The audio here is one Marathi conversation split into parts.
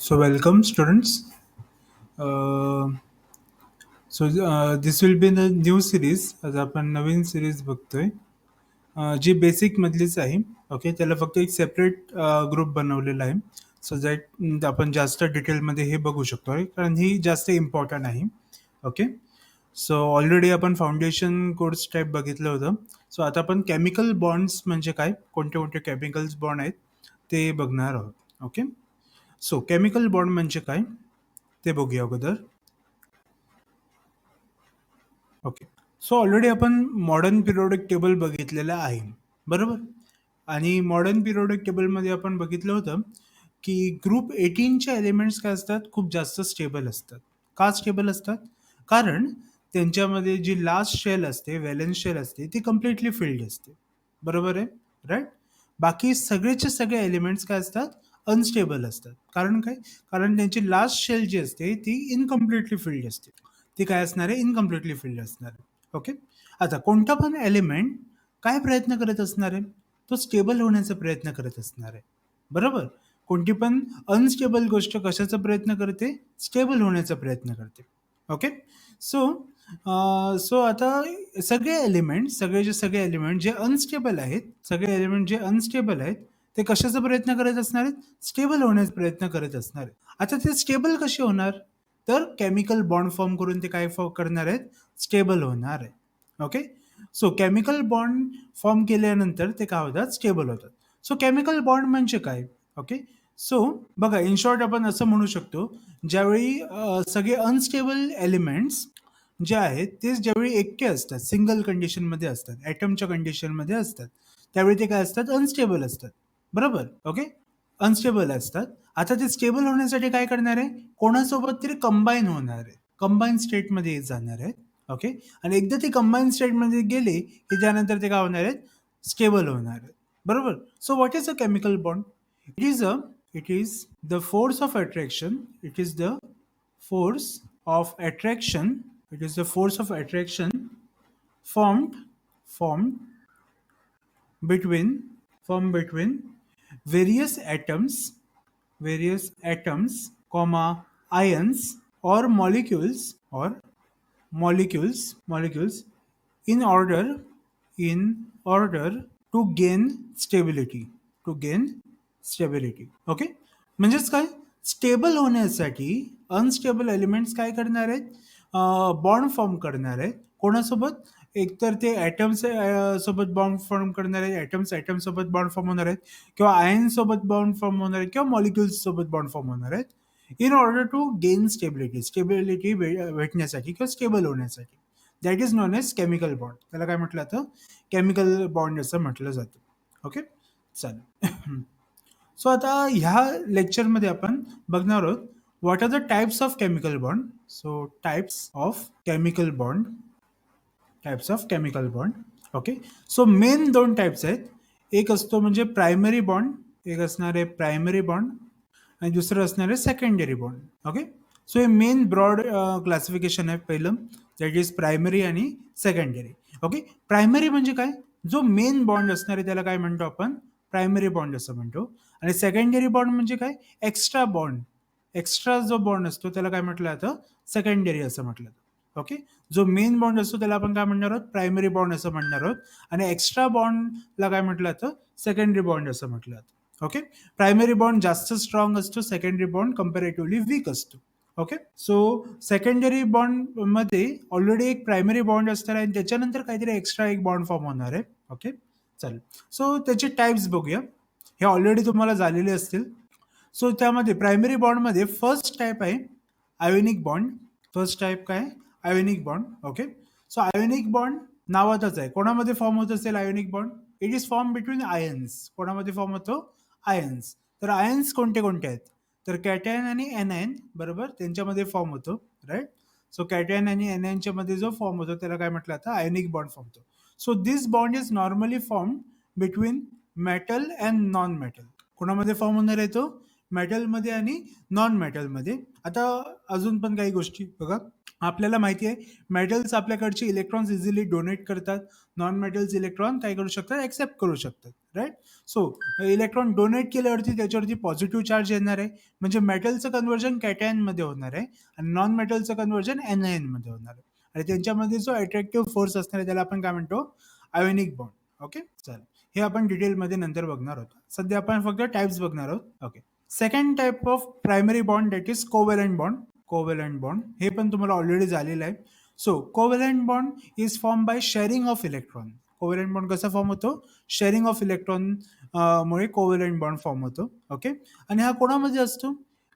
So welcome students. Uh, this will be the new series. आज आपण नवीन सिरीज बघतोय जी बेसिक मधलीच आहे. ओके, त्याला फक्त एक सेपरेट ग्रुप बनवलेला आहे. सो दॅट आपण जास्त डिटेलमध्ये हे बघू शकतो आहे, कारण ही जास्त इम्पॉर्टंट आहे. ओके, सो ऑलरेडी आपण फाउंडेशन कोर्स टाईप बघितलं होतं. सो आता आपण केमिकल बॉन्ड्स म्हणजे काय, कोणते कोणते केमिकल्स बॉन्ड आहेत ते बघणार आहोत. ओके, सो केमिकल बॉन्ड म्हणजे काय ते बघूया अगोदर. ओके. सो ऑलरेडी आपण मॉडर्न पिरियोडिक टेबल बघितलेलं आहे, बरोबर? आणि मॉडर्न पिरियोडिक टेबलमध्ये आपण बघितलं होतं की ग्रुप 18चे एलिमेंट्स काय असतात, खूप जास्त स्टेबल असतात. का स्टेबल असतात? कारण त्यांच्यामध्ये जी लास्ट शेल असते, व्हॅलेन्स शेल असते, ती कम्प्लिटली फिल्ड असते. बरोबर आहे? राईट? बाकी सगळेचे सगळे एलिमेंट्स काय असतात? अनस्टेबल असतात. कारण काय? कारण त्यांची लास्ट शेल जी असते ती इनकम्प्लिटली फिल्ड असते. ती काय असणार आहे? इनकम्प्लिटली फिल्ड असणार आहे. ओके. आता कोणता पण एलिमेंट काय प्रयत्न करत असणार आहे? तो स्टेबल होण्याचा प्रयत्न करत असणार आहे. बरोबर? कोणती पण अनस्टेबल गोष्ट कशाचा प्रयत्न करते? स्टेबल होण्याचा प्रयत्न करते. ओके. सो सो आता सगळे एलिमेंट सगळेचे सगळे एलिमेंट जे अनस्टेबल आहेत, सगळे एलिमेंट जे अनस्टेबल आहेत, ते कशाचा प्रयत्न करत असणार आहेत? स्टेबल होण्याचा प्रयत्न करत असणार आहेत. आता ते स्टेबल कसे होणार? तर केमिकल बॉन्ड फॉर्म करून ते काय करणार आहेत? स्टेबल होणार आहे. Okay. So chemical bond form केल्यानंतर ते काय होतात? स्टेबल होतात. सो केमिकल बॉन्ड म्हणजे काय? ओके. सो बघा, इन शॉर्ट आपण असं म्हणू शकतो, ज्यावेळी सगळे अनस्टेबल एलिमेंट्स जे आहेत ते ज्यावेळी एकटे असतात, सिंगल कंडिशनमध्ये असतात, ॲटमच्या कंडिशनमध्ये असतात, त्यावेळी ते काय असतात? अनस्टेबल असतात. बरोबर? ओके. अनस्टेबल असतात. आता ते स्टेबल होण्यासाठी काय करणार आहे? कोणासोबत तरी कंबाईन होणार आहे. कंबाईन स्टेटमध्ये जाणार आहेत. ओके. आणि एकदा ते कंबाईन स्टेटमध्ये गेले की त्यानंतर ते काय होणार आहेत? स्टेबल होणार आहेत. बरोबर? So what is a chemical bond? It is a it is the force of attraction. It is the force of attraction. It is the force of attraction formed formed between between various atoms comma ions or molecules in order to gain stability. Okay. म्हणजेच काय? स्टेबल होण्यासाठी अनस्टेबल एलिमेंट्स काय करणार आहेत? बॉन्ड फॉर्म करणार आहेत. कोणासोबत? एकतर ते ॲटम्स सोबत बॉन्ड फॉर्म करणार आहेत, ॲटम्स सोबत बॉन्ड फॉर्म होणार आहेत, किंवा आयन सोबत बॉन्ड फॉर्म होणार आहेत, किंवा मॉलिक्युल्स सोबत बॉन्ड फॉर्म होणार आहेत, in order to gain stability भेटण्यासाठी किंवा स्टेबल होण्यासाठी. That is known as chemical bond. त्याला काय म्हटलं जातं? केमिकल बॉन्ड असं म्हटलं जातं. ओके, चालेल. सो आता ह्या लेक्चरमध्ये आपण बघणार आहोत what are the types of chemical bond. So types of chemical bond. Okay. So main दोन टाइप्स आहेत. एक असतो म्हणजे प्रायमरी बॉन्ड, एक असणार आहे प्रायमरी बॉन्ड, आणि दुसरं असणार आहे सेकंडरी बॉन्ड. ओके. सो हे मेन ब्रॉड क्लासिफिकेशन आहे. पहिलं दॅट इज प्रायमरी आणि सेकंडरी. ओके. प्रायमरी म्हणजे काय? जो मेन बॉन्ड असणार आहे त्याला काय म्हणतो आपण? प्रायमरी बॉन्ड असं म्हणतो. आणि सेकंडरी बॉन्ड म्हणजे काय? एक्स्ट्रा जो बॉन्ड असतो त्याला काय म्हटलं जातं? सेकंडरी असं म्हटलं जातं. ओके. जो मेन बॉन्ड असतो त्याला आपण काय म्हणणार आहोत? प्रायमरी बॉन्ड असं म्हणणार आहोत. आणि एक्स्ट्रा बॉन्डला काय म्हटलं जातं? सेकंडरी बॉन्ड असं म्हटलं जातं. ओके. प्रायमरी बॉन्ड जास्त स्ट्रॉंग असतो, सेकंडरी बॉन्ड कंपॅरेटिव्हली वीक असतो. ओके. सो सेकंडरी बॉन्ड मध्ये ऑलरेडी एक प्रायमरी बॉन्ड असणार आहे आणि त्याच्यानंतर काहीतरी एक्स्ट्रा एक बॉन्ड फॉर्म होणार आहे. ओके, चालेल. सो त्याचे टाइप्स बघूया. हे ऑलरेडी तुम्हाला झालेले असतील. सो त्यामध्ये प्रायमरी बॉन्डमध्ये फर्स्ट टाइप आहे आयोनिक बॉन्ड. फर्स्ट टाइप काय? Ionic bond. Okay. So ionic bond नावातच आहे. कोणामध्ये फॉर्म होत असेल ionic bond? It is form between ions. कोणामध्ये फॉर्म होतो? आयन्स. तर आयन्स कोणते कोणते आहेत? तर कॅटायन आणि एनायन, बरोबर, त्यांच्यामध्ये फॉर्म होतो. राईट. सो कॅटायन आणि एनायनच्या मध्ये जो फॉर्म होतो त्याला काय म्हटलं जातं? आयोनिक बॉन्ड फॉर्म होतो. So this bond is normally form between metal and non metal. कोणामध्ये फॉर्म होणार आहे तो? मेटलमध्ये आणि नॉन मेटलमध्ये. आता अजून पण काही गोष्टी बघा. आपल्याला माहिती आहे मेटल्स आपल्याकडचे इलेक्ट्रॉन्स इझिली डोनेट करतात, नॉन मेटल्स इलेक्ट्रॉन काय करू शकतात? ॲक्सेप्ट करू शकतात. राईट. सो इलेक्ट्रॉन डोनेट केल्यावरती त्याच्यावरती पॉझिटिव्ह चार्ज येणार आहे, म्हणजे मेटलचं कन्व्हर्जन कॅटायनमध्ये होणार आहे आणि नॉन मेटलचं कन्व्हर्जन एनआयनमध्ये होणार आहे. आणि त्यांच्यामध्ये जो अट्रॅक्टिव्ह फोर्स असणार आहे त्याला आपण काय म्हणतो, आयोनिक बॉन्ड. ओके, चालेल. हे आपण डिटेलमध्ये नंतर बघणार आहोत. सध्या आपण फक्त टाइप्स बघणार आहोत. Okay. Second type of primary bond that is covalent bond. Covalent bond हे पण तुम्हाला ऑलरेडी झालेलं आहे. So covalent bond is form by sharing of electron. Covalent bond कसा फॉर्म होतो, शेअरिंग ऑफ इलेक्ट्रॉन मुळे कोव्हॅलंट बॉन्ड फॉर्म होतो. ओके. आणि हा कोणामध्ये असतो,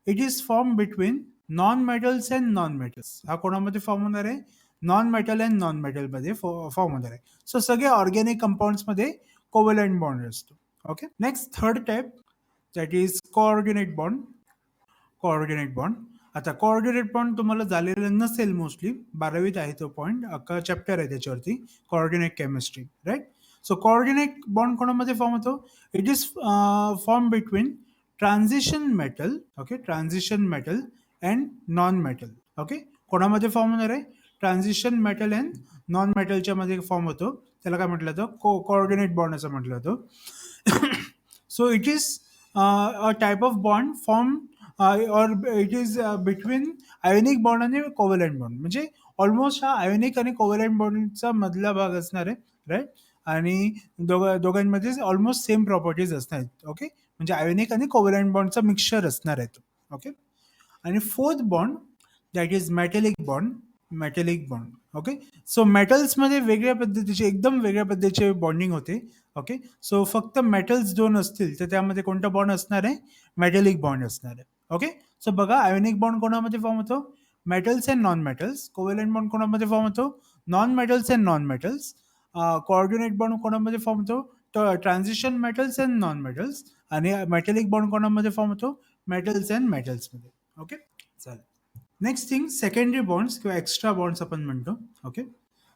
it is form between non metals and non metals. हा कोणामध्ये फॉर्म होणार आहे, नॉन मेटल अँड नॉन मेटलमध्ये फॉर्म होणार आहे. सो सगळे ऑर्गॅनिक कंपाऊंड्समध्ये कोव्हॅलंट बॉन्ड असतो. Okay. Next third type that is coordinate bond. Coordinate bond. आता कोऑर्डिनेट बॉन्ड तुम्हाला झालेलं नसेल, मोस्टली 12वीत आहे तो पॉईंट, अख्खा चॅप्टर आहे त्याच्यावरती, coordinate chemistry, right. So coordinate bond कोणामध्ये फॉर्म होतो, it is form between transition metal. Okay, transition metal and non metal. Okay, कोणामध्ये फॉर्म होणार आहे, ट्रान्झिशन मेटल अँड नॉन मेटलच्या मध्ये फॉर्म होतो. त्याला काय म्हटलं जातं, कोऑर्डिनेट बॉन्ड असं म्हटलं जातं. So it is a type of bond form और it is between ionic bond आणि कोव्हॅलंट बॉन्ड. म्हणजे ऑलमोस्ट हा आयोनिक आणि कोव्हॅलंट बॉन्डचा मधला भाग असणार आहे, राईट. आणि दोघांमध्ये ऑलमोस्ट सेम प्रॉपर्टीज असणार आहेत. ओके, म्हणजे आयोनिक आणि कोव्हॅलंट बॉन्डचा मिक्सचर असणार आहे. ओके. आणि fourth bond that is metallic bond. Metallic bond. Okay. So मेटल्समध्ये वेगळ्या पद्धतीचे, एकदम वेगळ्या पद्धतीचे बॉन्डिंग होते. ओके. सो फक्त मेटल्स दोन असतील तर त्यामध्ये कोणता बॉन्ड असणार आहे, मेटॅलिक बॉन्ड असणार आहे. ओके. सो बघा, आयोनिक बॉन्ड कोणामध्ये फॉर्म होतो, metals and non metals. Covalent bond कोणामध्ये फॉर्म होतो, non metals and non metals. Coordinate bond कोणामध्ये फॉर्म होतो, transition metals and non metals. आणि मेटॅलिक बॉन्ड कोणामध्ये फॉर्म होतो, मेटल्स अँड मेटल्समध्ये. ओके, चालेल. नेक्स्ट थिंग, सेकंडरी बॉन्ड्स किंवा एक्स्ट्रा बॉन्ड्स आपण म्हणतो. ओके.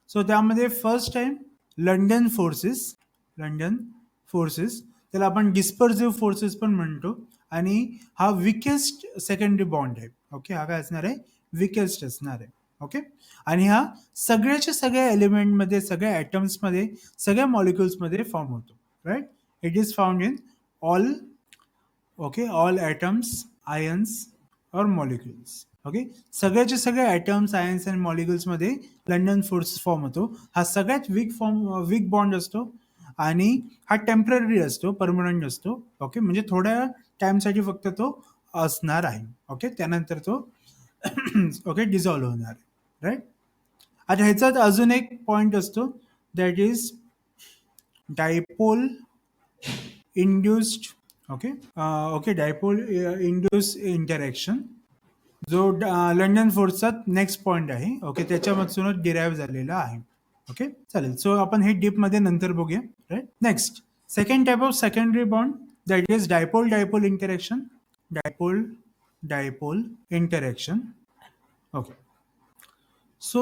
सो त्यामध्ये first time London forces. London forces, त्याला आपण डिस्पर्सिव्ह फोर्सेस पण म्हणतो. आणि हा विकेस्ट सेकंडरी बॉन्ड आहे. ओके, हा काय असणार आहे, विकेस्ट असणार आहे. ओके. आणि हा सगळ्याच्या सगळ्या एलिमेंटमध्ये, सगळ्या ॲटम्समध्ये, सगळ्या मॉलिक्युल्समध्ये फॉर्म होतो, right. It is found in all, okay, all atoms, ions और मॉलिक्युल्स. ओके, सगळ्याचे सगळे ॲटम्स, आयन्स अँड मॉलिक्युल्समध्ये लंडन फोर्स फॉर्म होतो. हा सगळ्यात वीक बॉन्ड असतो आणि हा टेम्पररी असतो, परमनंट असतो. ओके, म्हणजे थोड्या टाईमसाठी फक्त तो असणार आहे. ओके, त्यानंतर तो ओके डिझॉल्व्ह होणार आहे, राईट. आता ह्याच्यात अजून एक पॉईंट असतो that is dipole induced. Okay. Okay, dipole induce interaction, जो लंडन फोर्सचा नेक्स्ट पॉईंट आहे. ओके, त्याच्यामधूनच डिराईव्ह झालेला आहे. ओके, चालेल. सो आपण हे डीपमध्ये नंतर बघूया, right. Next, second type of secondary bond that is dipole dipole interaction. Dipole dipole interaction. Okay. So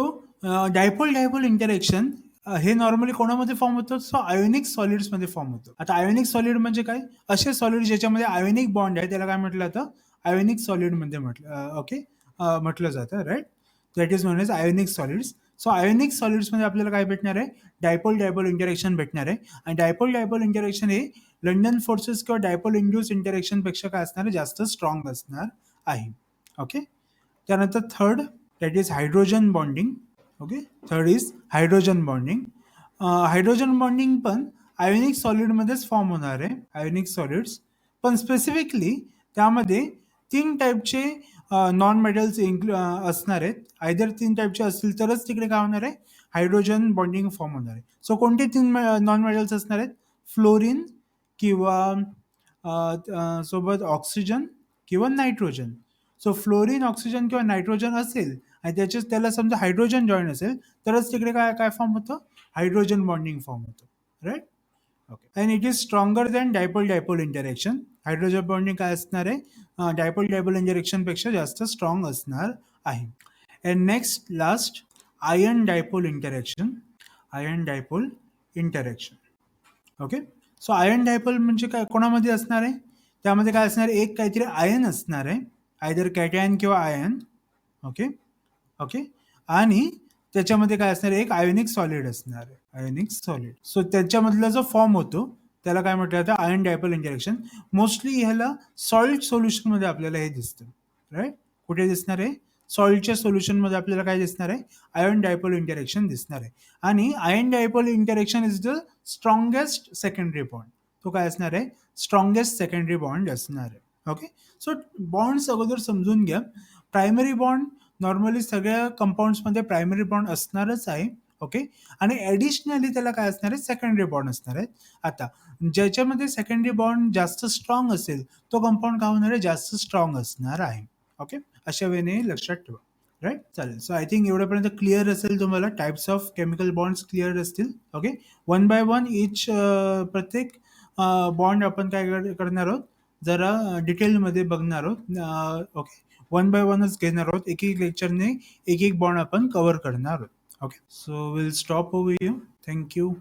dipole dipole interaction हे नॉर्मली कोणामध्ये फॉर्म होतं, सो आयोनिक सॉलिड्समध्ये फॉर्म होतं. आता आयोनिक सॉलिड म्हणजे काय, असे सॉलिड ज्याच्यामध्ये आयोनिक बॉन्ड आहे त्याला काय म्हटलं जातं, आयोनिक सॉलिडमध्ये ओके म्हटलं जातं, right. That is known as ionic solids. So ionic सॉलिड्समध्ये आपल्याला काय भेटणार आहे, डायपोल डायपोल इंटरॅक्शन भेटणार आहे. आणि डायपोल डायपोल इंटरॅक्शन हे लंडन फोर्सेस किंवा डायपोल इंड्यूस इंटरॅक्शनपेक्षा काय असणार आहे, जास्त स्ट्रॉंग असणार आहे. ओके. त्यानंतर third that is hydrogen bonding. Okay, third is hydrogen bonding. Hydrogen bonding पण आयोनिक सॉलिडमध्येच फॉर्म होणार आहे, आयोनिक सॉलिड्स. पण स्पेसिफिकली त्यामध्ये 3 टाईपचे नॉन मेटल्स असणार आहेत. आयदर 3 टाईपचे असतील तरच तिकडे काय होणार आहे, हायड्रोजन बॉन्डिंग फॉर्म होणार आहे. सो कोणते 3 नॉन मेटल्स असणार आहेत, फ्लोरीन किंवा सोबत ऑक्सिजन किंवा नायट्रोजन. सो फ्लोरीन, ऑक्सिजन किंवा नायट्रोजन असेल आणि त्याला समजा हायड्रोजन जॉईन असेल तरच तिकडे काय काय फॉर्म होतं, हायड्रोजन बॉन्डिंग फॉर्म होतं, right. Okay. And it is stronger than dipole dipole interaction. Hydrogen bonding काय असणार आहे, डायपोल डायपोल इंटरॅक्शनपेक्षा जास्त स्ट्रॉंग असणार आहे. And next last, ion dipole interaction. Ion dipole interaction. Okay. So ion dipole म्हणजे काय, कोणामध्ये असणार आहे, त्यामध्ये काय असणार आहे, एक काहीतरी आयन असणार आहे, आयदर कॅटायन किंवा आयन. ओके. ओके. आणि त्याच्यामध्ये काय असणार आहे, एक आयोनिक सॉलिड असणार आहे, आयोनिक सॉलिड. सो त्याच्यामधला जो फॉर्म होतो त्याला काय म्हटलं जातं, आयन डायपोल इंटरॅक्शन. मोस्टली ह्याला सॉल्ट सोल्युशनमध्ये आपल्याला हे दिसतं, राईट. कुठे दिसणार आहे? सॉल्टच्या सोल्युशनमध्ये आपल्याला काय दिसणार आहे? आयन डायपोल इंटरॅक्शन दिसणार आहे. आणि ion dipole interaction is the strongest secondary bond. तो काय असणार आहे? स्ट्रॉंगेस्ट सेकंडरी बॉन्ड असणार आहे. ओके. सो बॉन्ड्स अगोदर समजून घ्या. प्रायमरी बॉन्ड नॉर्मली सगळ्या कंपाऊंड्समध्ये प्रायमरी बॉन्ड असणारच आहे. ओके. आणि ॲडिशनली त्याला काय असणार आहे? सेकंडरी बॉन्ड असणार आहे. आता ज्याच्यामध्ये सेकंडरी बॉन्ड जास्त स्ट्रॉंग असेल, तो कंपाऊंड काय होणार आहे? जास्त स्ट्रॉंग असणार आहे. ओके. अशा वेळेने लक्षात ठेवा. राईट. चालेल. सो आय थिंक एवढ्यापर्यंत क्लिअर असेल तुम्हाला. Types of chemical bonds clear असतील. ओके. वन बाय वन इच प्रत्येक बॉन्ड आपण काय करणार आहोत, जरा डिटेलमध्ये बघणार आहोत. ओके. वन बाय वनच घेणार आहोत. एक एक लेक्चरने एक एक बॉन्ड आपण कव्हर करणार आहोत. Okay. So will stop over here. Thank you.